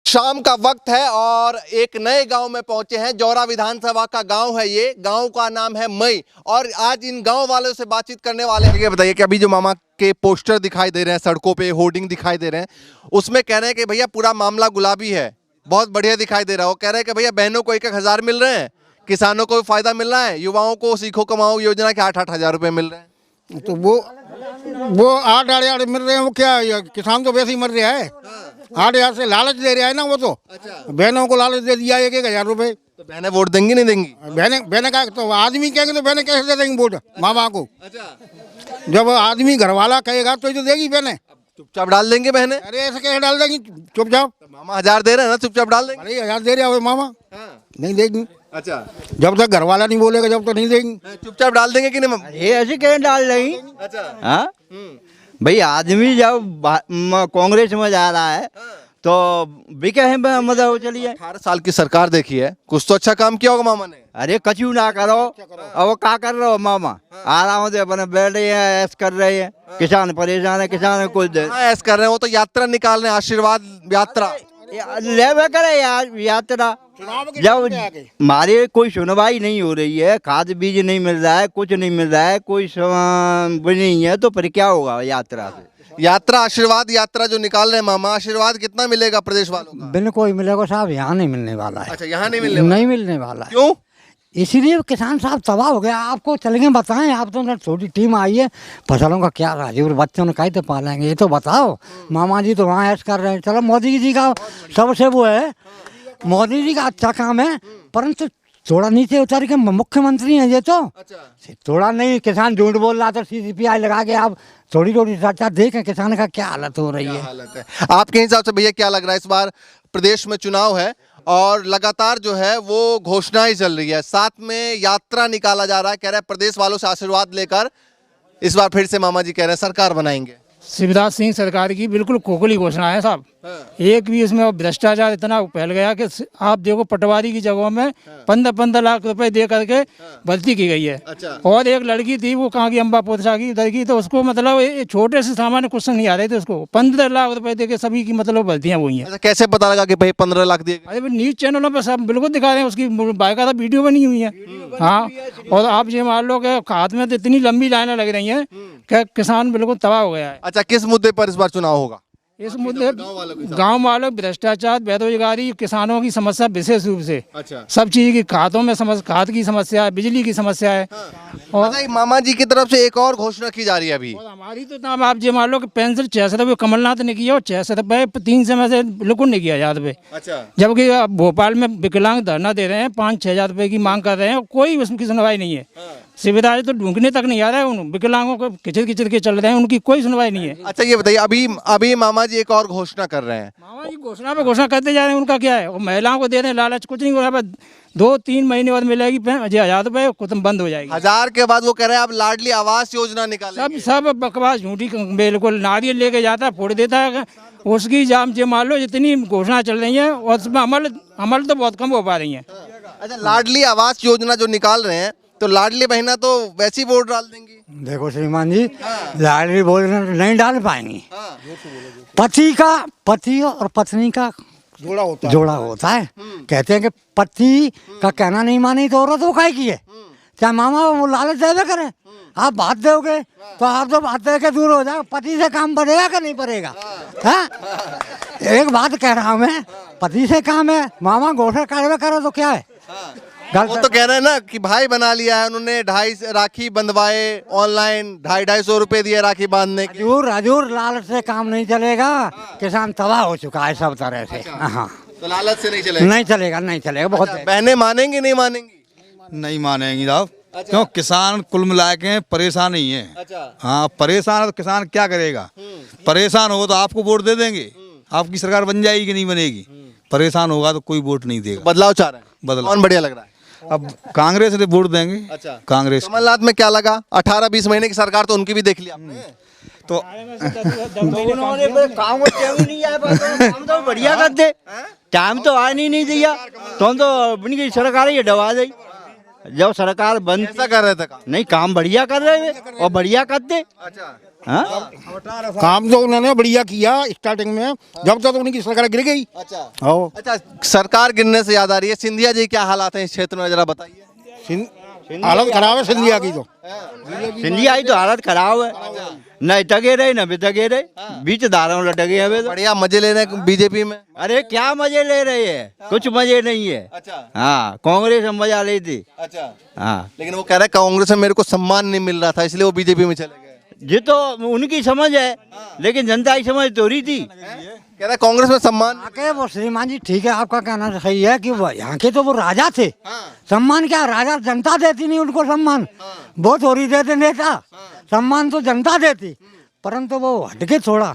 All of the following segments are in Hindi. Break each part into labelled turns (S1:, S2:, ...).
S1: शाम का वक्त है और एक नए गांव में पहुंचे हैं। जौरा विधानसभा का गांव है ये। गांव का नाम है मई और आज इन गांव वालों से बातचीत करने वाले हैं। ये बताइए कि अभी जो मामा के पोस्टर दिखाई दे रहे हैं, सड़कों पे होर्डिंग दिखाई दे रहे हैं, उसमें कह रहे हैं कि भैया पूरा मामला गुलाबी है, बहुत बढ़िया दिखाई दे रहा है। वो कह रहे हैं कि भैया बहनों को 1,000 मिल रहे हैं, किसानों को फायदा मिल रहा है, युवाओं को सीखो कमाओ योजना के 8-8 हजार रुपए मिल रहे हैं।
S2: तो वो 8,000 मिल रहे हैं। वो क्या किसान तो वैसे ही मर रहा है। 8,000 से लालच दे रहा है ना वो तो। बहनों को लालच दे दिया 1,000 रुपए।
S1: तो बहनें वोट देंगी नहीं देंगी?
S2: बहने का तो आदमी कहेंगे तो बहने कैसे दे देंगी वोट मामा को? जब आदमी घर वाला कहेगा तो देगी बहने।
S1: चुपचाप डाल देंगे बहनें?
S2: अरे ऐसे कैसे डाल देंगी चुपचाप?
S1: तो मामा 1,000 दे रहे हैं ना, चुपचाप डाल देंगे?
S2: अरे 1,000 दे रहा है मामा, नहीं देगी।
S1: अच्छा,
S2: जब तक घर वाला नहीं बोलेगा जब तो नहीं देगी।
S1: चुपचाप डाल देंगे कि नहीं?
S3: ये ऐसे कैसे डाल रही?
S1: अच्छा,
S3: हाँ भाई, आदमी जब कांग्रेस में जा रहा है तो बिके है मतलब चलिए।
S1: 18 साल की सरकार देखी है, कुछ तो अच्छा काम किया होगा मामा ने।
S3: अरे कचू ना करो, अब वो क्या कर रहे हो मामा? आराम से अपने बैठ रहे हैं, ऐस कर रहे हैं। किसान परेशान है, किसान कुछ दे
S1: ऐसा कर रहे हैं। वो तो यात्रा निकाल रहे हैं, आशीर्वाद यात्रा
S3: ले करे यार यात्रा। जब हमारे कोई सुनवाई नहीं हो रही है, खाद बीज नहीं मिल रहा है, कुछ नहीं मिल रहा है, कोई भी नहीं है, तो फिर क्या होगा यात्रा से?
S1: यात्रा आशीर्वाद यात्रा जो निकाल रहे हैं मामा, आशीर्वाद कितना मिलेगा प्रदेश वालों का?
S4: बिल्कुल ही मिलेगा साहब, यहाँ नहीं मिलने वाला है।
S1: अच्छा, यहाँ नहीं मिलने
S4: नहीं मिलने वाला है।
S1: क्यों?
S4: इसीलिए किसान साहब तबाह हो गया। आपको चलेंगे बताएं, आप तो छोटी टीम आई है, फसलों का क्या राजूर बच्चों ने कैसे पालेंगे ये तो बताओ। मामा जी तो वहाँ ऐश कर रहे हैं। चलो मोदी जी का सबसे वो है, मोदी जी का अच्छा काम है, परंतु थोड़ा नीचे उतर के मुख्यमंत्री हैं ये तो। थोड़ा नहीं, किसान झूठ बोल रहा था, CCPI लगा के आप थोड़ी थोड़ी चर्चा देखें किसान का क्या हालत हो रही है।
S1: आपके हिसाब से भैया क्या लग रहा है? इस बार प्रदेश में चुनाव है और लगातार जो है वो घोषणाएं चल रही है, साथ में यात्रा निकाला जा रहा है, कह रहे हैं प्रदेश वालों से आशीर्वाद लेकर इस बार फिर से मामा जी कह रहे हैं सरकार बनाएंगे।
S5: शिवराज सिंह सरकार की बिल्कुल खोखली घोषणा है साहब। एक भी इसमें भ्रष्टाचार इतना फैल गया कि आप देखो, पटवारी की जगहों में 15-15 लाख रुपए दे करके भर्ती की गई है। और एक लड़की थी, वो कहाँ की, अम्बा पोथरा की उधर की, तो उसको मतलब छोटे से सामान्य क्वेश्चन नहीं आ रहे थे, उसको 15 लाख रुपए दे के सभी की मतलब भर्तियाँ हुई हैं।
S1: कैसे पता लगा कि भाई 15 लाख दिए?
S5: अरे न्यूज चैनलों पर सब बिल्कुल दिखा रहे हैं, उसकी बाकायदा वीडियो बनी हुई है। हाँ, और आप ये मान लो कि हाथ में तो इतनी लंबी लाइनें लग रही हैं कि किसान बिल्कुल तबाह हो गया है।
S1: अच्छा, किस मुद्दे पर इस बार चुनाव होगा?
S5: इस मुद्दे गांव वालों, भ्रष्टाचार, बेरोजगारी, किसानों की समस्या विशेष रूप से। अच्छा। सब चीज की खादों में खाद की समस्या है, बिजली की समस्या है। और
S1: मामा जी की तरफ से एक और घोषणा की जा रही है अभी।
S5: और हमारी तो नाम आप ये मान लो कि पेंसिल 66 रुपये कमलनाथ ने किया और 66 रुपये 3 समय से बिल्कुल नहीं किया 1,000 रुपये। अच्छा। जबकि भोपाल में विकलांग धरना दे रहे हैं, 5-6 हजार रुपये की मांग कर रहे हैं, कोई उसकी सुनवाई नहीं है। शिविराज तो ढूंढने तक नहीं आ रहा है, उन विकलांगों को किचड़ किचड़ के चल रहे हैं, उनकी कोई सुनवाई नहीं है।
S1: अच्छा, ये बताइए अभी मामा जी एक और घोषणा कर रहे हैं।
S5: मामा जी घोषणा पे घोषणा करते जा रहे हैं, उनका क्या है? वो महिलाओं को दे रहे हैं लालच, कुछ नहीं हो रहा है। 2-3 महीने बाद मिलेगी 1,000 रुपये, खत्म, बंद हो जाएगी।
S1: 1,000 के बाद वो कह रहे हैं आप लाडली आवास योजना निकालेंगे।
S5: सब बकवास, झूठी, बिल्कुल। नारियल लेके जाता है, फोड़ देता है, उसकी जाम जे मान लो जितनी घोषणा चल रही है और उसमें अमल तो बहुत कम हो पा रही है।
S1: अच्छा, लाडली आवास योजना जो निकाल रहे हैं, तो लाडली बहना तो वैसी वोट डाल देंगी।
S4: देखो श्रीमान जी, लाडली बोल नहीं डाल पाएंगी। पति और पत्नी का जोड़ा होता है। कहते हैं कि पति का कहना नहीं मानी तो औरत वो काय की है। क्या मामा वो लालच दे करे? आप बात दोगे तो आप तो बात दे के दूर हो जाओ। पति से काम बढ़ेगा कि नहीं बढ़ेगा? हाँ, एक बात कह रहा हूँ मैं, पति से काम है। मामा घोषणा कार्रवाई करो तो क्या है?
S1: वो तो कह रहे हैं ना कि भाई बना लिया है उन्होंने, 2.5 राखी बंधवाए ऑनलाइन, 250 रुपए दिए राखी बांधने के।
S4: राजूर लालच से काम नहीं चलेगा, किसान तबाह हो चुका है सब तरह से। हाँ,
S1: तो लालच से नहीं चलेगा?
S4: नहीं चलेगा बहुत।
S1: बहनें मानेंगी नहीं मानेंगी?
S6: नहीं मानेंगी साहब। क्यों? किसान कुल मिला के परेशान ही है। अच्छा। हाँ, परेशान है तो किसान क्या करेगा? परेशान होगा तो आपको वोट दे देंगे, आपकी सरकार बन जाएगी कि नहीं बनेगी? परेशान होगा तो कोई वोट नहीं देगा।
S1: बदलाव चाह रहे हैं?
S6: बदलाव
S1: कौन बढ़िया लग रहा है?
S6: अब कांग्रेस से वोट देंगे। अच्छा। कांग्रेस।
S1: कमलनाथ में क्या लगा? 18-20 महीने की सरकार तो उनकी भी देख ली आपने।
S3: तो काम तो बढ़िया कर दे, टाइम तो आने नहीं दिया तो बन गई सरकार ही डबा दी। जब सरकार बंद
S1: ऐसा कर रहे थे काम?
S3: नहीं, काम बढ़िया कर रहे हैं और बढ़िया करते।
S1: अच्छा।
S3: हाँ
S2: काम तो उन्होंने बढ़िया किया स्टार्टिंग में, जब तक उनकी सरकार गिर गई।
S1: अच्छा
S2: आओ
S1: अच्छा, सरकार गिरने से याद आ रही है, सिंधिया जी क्या हालात हैं इस क्षेत्र में, जरा बताइए।
S2: हालत खराब है सिंधिया की तो।
S3: सिंधिया की तो हालत खराब है, न टके रहे न बितके रहे, बीच धाराओं लटके हैं तो।
S1: बढ़िया मजे ले रहे हैं बीजेपी में।
S3: अरे क्या मजे ले रहे हैं, कुछ मजे नहीं है।
S1: अच्छा
S3: हाँ कांग्रेस में मजा ले थी।
S1: अच्छा,
S3: हाँ
S1: लेकिन वो कह रहे हैं कांग्रेस में मेरे को सम्मान नहीं मिल रहा था इसलिए वो बीजेपी में चले गए।
S3: ये तो उनकी समझ है, लेकिन जनता की समझ तो रही थी।
S1: कह रहे हैं कांग्रेस में सम्मान।
S4: आके वो श्रीमान जी ठीक है, आपका कहना सही है कि वो यहाँ के तो वो राजा थे। सम्मान क्या राजा, जनता देती नहीं उनको सम्मान, वो थोड़ी देते नेता, सम्मान तो जनता देती। परंतु वो हटके थोड़ा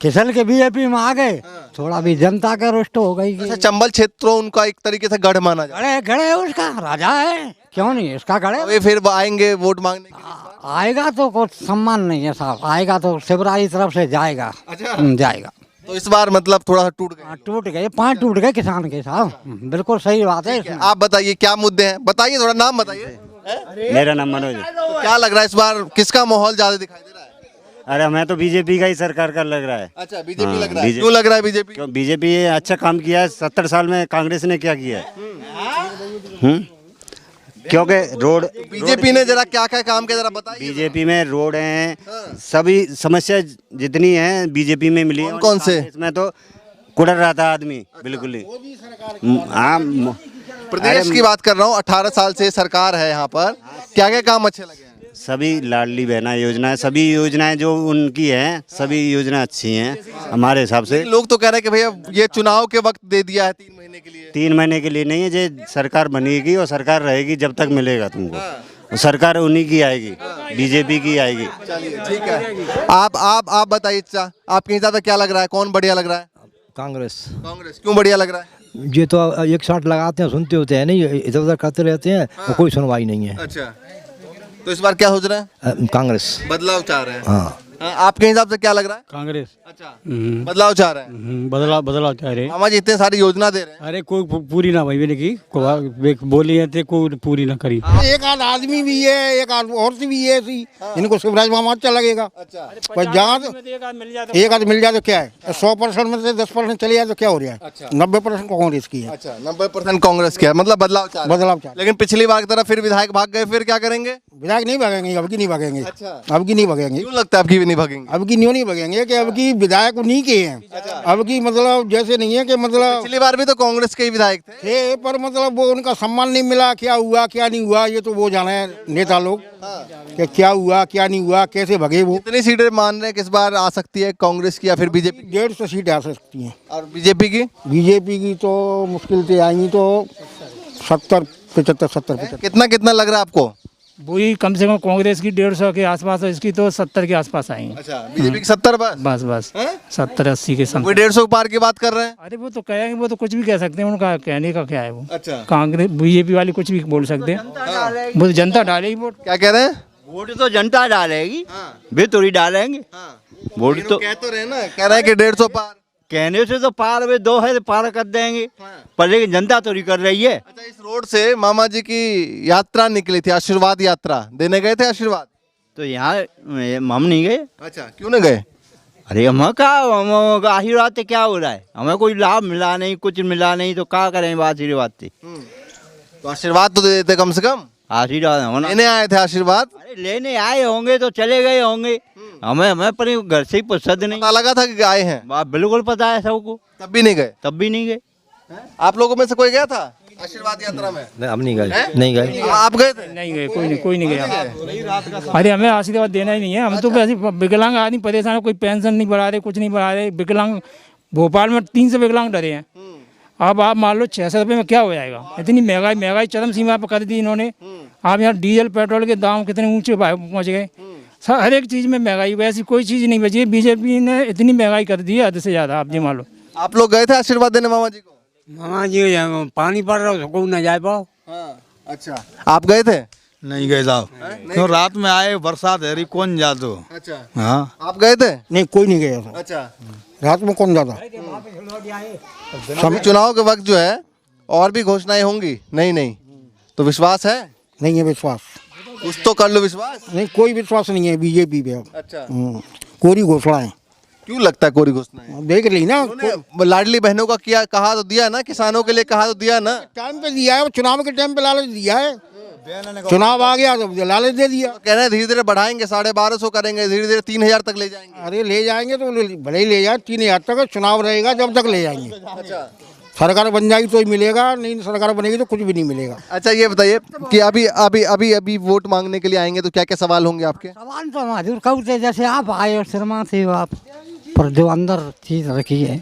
S4: किसल के बीजेपी में आ गए, थोड़ा भी जनता का रुष्ट हो गई।
S1: अच्छा, चंबल क्षेत्र उनका एक तरीके से गढ़ माना जाता
S4: गड़े गड़े उसका राजा है, क्यों नहीं इसका गड़े।
S1: है। वे फिर वो आएंगे वोट मांगने के लिए।
S4: आएगा तो कुछ सम्मान नहीं है साहब, आएगा तो शिवराज की तरफ से जाएगा। जाएगा
S1: तो इस बार मतलब थोड़ा सा टूट गए।
S4: हाँ, टूट गए, पाँव टूट गए किसान के साहब, बिल्कुल सही बात है।
S1: आप बताइए क्या मुद्दे हैं, बताइए, थोड़ा नाम बताइए।
S7: मेरा नाम मनोज है।
S1: तो क्या लग रहा है इस बार किसका माहौल ज्यादा दिखाई दे रहा है?
S7: अरे हमें तो बीजेपी का ही सरकार का लग रहा है।
S1: अच्छा, बीजेपी
S7: हाँ,
S1: लग रहा है।
S7: बीजेपी।
S1: क्यों लग रहा है बीजेपी?
S7: क्यों बीजेपी अच्छा काम किया है, 70 साल में कांग्रेस ने क्या किया है? क्योंकि रोड
S1: बीजेपी ने जरा क्या क्या काम किया जरा बताइए।
S7: बीजेपी में रोड हैं, सभी समस्या जितनी हैं बीजेपी में मिली है।
S1: कौन से?
S7: इसमें तो कुड़र रहा था आदमी बिल्कुल ही। हाँ
S1: प्रदेश की बात कर रहा हूँ, 18 साल से सरकार है यहाँ पर, क्या क्या काम अच्छे लगे हैं?
S7: सभी लाडली बहना योजना है, सभी योजनाएं जो उनकी हैं सभी योजना अच्छी हैं हमारे हिसाब से।
S1: लोग तो कह रहे हैं कि भैया ये चुनाव के वक्त दे दिया है 3 महीने के लिए।
S7: 3 महीने के लिए नहीं है, ये सरकार बनेगी और सरकार रहेगी जब तक मिलेगा तुमको। सरकार उन्हीं की आएगी, बीजेपी की आएगी।
S1: चलिए ठीक है, आप बताइए चाचा, आपके हिसाब से क्या लग रहा है, कौन बढ़िया लग रहा है?
S8: कांग्रेस।
S1: कांग्रेस क्यों बढ़िया लग रहा है?
S8: ये तो एक शॉट लगाते हैं, सुनते होते हैं नहीं, इधर उधर करते रहते हैं और कोई सुनवाई नहीं है।
S1: अच्छा, तो इस बार क्या सोच रहे हैं?
S8: कांग्रेस।
S1: बदलाव चाह रहे हैं।
S8: हाँ
S1: आपके हिसाब से क्या लग रहा है?
S5: कांग्रेस।
S1: अच्छा, बदलाव चाह रहे हैं।
S5: बदलाव चाह रहे।
S1: मामा जी इतने सारी योजना दे रहे हैं।
S5: अरे कोई पूरी ना भाई की बोली है तो कोई पूरी ना करी।
S2: एक आध आदमी भी है, एक आध औरत भी है ऐसी, इनको शिवराज मामा अच्छा लगेगा।
S1: अच्छा,
S2: पर जहाँ एक आध मिल जाए तो क्या है, 100% में से 10% चले जाए तो क्या हो रहा है? 90% कांग्रेस की है।
S1: अच्छा 90% कांग्रेस की है, मतलब बदलाव चाह रहे हैं।
S2: बदलाव चाह
S1: लेकिन पिछली बार की तरह फिर विधायक भाग गए, फिर क्या करेंगे?
S2: विधायक नहीं भागेंगे, अब की नहीं भागेंगे।
S1: अच्छा।
S2: अब की नहीं भागेंगे,
S1: क्यों लगता है आपकी भी नहीं भागेंगे?
S2: अब की नहीं भागेंगे कि अब की विधायक उन्हीं के हैं। अब की मतलब जैसे नहीं है कि मतलब
S1: पिछली बार भी तो कांग्रेस के ही विधायक थे।
S2: थे, पर मतलब वो उनका सम्मान नहीं मिला, क्या हुआ क्या नहीं हुआ ये तो वो जाना है नेता लोग कि क्या हुआ क्या नहीं हुआ, कैसे भगे वो।
S1: कितनी सीटें मान रहे हैं कि इस बार आ सकती है कांग्रेस की या फिर बीजेपी?
S2: 150 सीटें आ सकती हैं।
S1: और बीजेपी की?
S2: बीजेपी की तो मुश्किल से आएंगी तो 70-75।
S1: कितना कितना लग रहा है आपको?
S5: वही कम से कम कांग्रेस की 150 के आसपास है, इसकी तो 70 के आसपास आएंगे।
S1: अच्छा, बीजेपी की 70 बस?
S5: बस बस
S1: हैं?
S5: 70-80 के
S1: कोई
S5: समथिंग।
S1: 150 पार की बात कर रहे हैं।
S5: अरे वो तो कहेंगे, वो तो कुछ भी कह सकते हैं, उनका कहने का क्या है। वो
S1: अच्छा,
S5: कांग्रेस बीजेपी वाले कुछ भी बोल सकते हैं, वो तो जनता डालेगी वोट।
S1: क्या कह रहे हैं?
S3: वोट तो जनता डालेगी, वे थोड़ी डालेंगे वोट तो।
S1: कह तो रहे ना, कह रहे हैं कि 150 पार।
S3: कहने से तो पार वे 2 है तो पार कर देंगे, पर लेकिन जनता तो नहीं कर रही है।
S1: अच्छा, इस रोड से मामा जी की यात्रा निकली थी, आशीर्वाद यात्रा देने गए थे आशीर्वाद।
S3: तो यहाँ हम नहीं गए।
S1: अच्छा, क्यों नहीं गए?
S3: अरे हम क्या, हम आशीर्वाद से क्या हो रहा है, हमें कोई लाभ मिला नहीं, कुछ मिला नहीं, तो क्या करें आशीर्वाद से।
S1: तो आशीर्वाद तो दे देते कम से कम।
S3: आशीर्वाद होना।
S1: लेने आए थे आशीर्वाद।
S3: अरे लेने आए होंगे तो चले गए होंगे, हमें पर घर से ही फुर्सत नहीं।
S1: पता लगा था कि आए हैं,
S3: बात बिल्कुल पता है सबको,
S1: तब भी नहीं गए।
S3: तब भी नहीं गए।
S1: आप लोगों में से कोई गया था आशीर्वाद यात्रा में?
S8: हम नहीं गए, नहीं गए।
S1: आप गए थे?
S5: नहीं गए, कोई नहीं गया। अरे हमें आशीर्वाद देना ही नहीं है, हम तो वैसे विकलांग आदमी परेशान है, कोई पेंशन नहीं बढ़ा रहे, कुछ नहीं बढ़ा रहे। विकलांग भोपाल में 3 से विकलांग डरे हैं। अब आप मान लो 600 रुपये में क्या हो जाएगा? इतनी महंगाई चरम सीमा पर कर दी इन्होंने। आप यहाँ डीजल पेट्रोल के दाम कितने ऊंचे पहुँच गए, हर एक चीज़ में महंगाई, वैसी कोई चीज़ नहीं बची है। बीजेपी ने इतनी महंगाई कर दी है हद से ज़्यादा, आप जी मान लो।
S1: आप लोग गए थे आशीर्वाद देने मामा जी को?
S4: मामा जी पानी पड़ रहा है, न जाए पाओ।
S1: अच्छा, आप गए थे?
S6: नहीं गए साहब, क्यों रात में आए, बरसात है रही, कौन जा दो।
S1: अच्छा,
S6: हाँ
S1: आप गए थे?
S2: नहीं कोई नहीं गया था।
S1: अच्छा,
S2: रात में कौन जाता?
S1: चुनाव के वक्त जो है और भी घोषणाएं होंगी, नहीं तो विश्वास है?
S2: नहीं है विश्वास।
S1: कुछ तो कर लो विश्वास।
S2: नहीं कोई विश्वास नहीं है बीजेपी पे अब।
S1: अच्छा,
S2: कोरी घोषणा है,
S1: क्यों लगता है कोरी घोषणा है?
S2: देख ली ना।
S1: उन्होंने लाडली बहनों का किया, कहा तो दिया ना, किसानों के लिए कहा तो दिया ना।
S2: टाइम पे दिया है, वो चुनाव के टाइम पे लालच दिया है, चुनाव आ गया तो लालच दे दिया।
S1: कह रहे हैं धीरे धीरे बढ़ाएंगे, 1250 करेंगे, धीरे धीरे 3000 तक ले जाएंगे।
S2: अरे ले जाएंगे तो भले ही ले जाए, 3000 तक चुनाव रहेगा जब तक ले जाएंगे।
S1: अच्छा,
S2: सरकार बन जाएगी तो ही मिलेगा, नहीं सरकार बनेगी तो कुछ भी नहीं मिलेगा।
S1: अच्छा ये बताइए कि अभी अभी अभी अभी वोट मांगने के लिए आएंगे तो क्या क्या सवाल होंगे आपके?
S4: सवाल तो हजूर कहते जैसे आप आए और शर्मा थे आप, पर जो अंदर चीज रखी है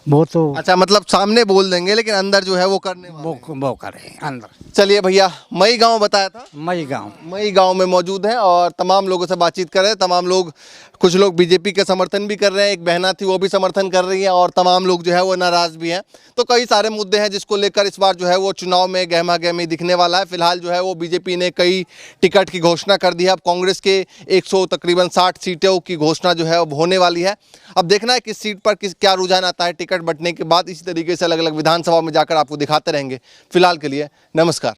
S4: वो तो
S1: अच्छा, मतलब सामने बोल देंगे लेकिन अंदर जो है वो करने वाले हैं।
S4: वो करे अंदर।
S1: चलिए भैया, मई गांव बताया था,
S4: मई गाँव
S1: मई गांव में मौजूद है और तमाम लोगों से बातचीत कर रहे हैं। तमाम लोग, कुछ लोग बीजेपी के समर्थन भी कर रहे हैं, एक बहना थी वो भी समर्थन कर रही है और तमाम लोग जो है वो नाराज भी हैं। तो कई सारे मुद्दे हैं जिसको लेकर इस बार जो है वो चुनाव में गहमा गहमी दिखने वाला है। फिलहाल जो है वो बीजेपी ने कई टिकट की घोषणा कर दी है। अब कांग्रेस के 100 तकरीबन 60 सीटों की घोषणा जो है अब होने वाली है। अब देखना है किस सीट पर क्या रुझान आता है टिकट बंटने के बाद। इसी तरीके से अलग अलग विधानसभा में जाकर आपको दिखाते रहेंगे। फिलहाल के लिए नमस्कार।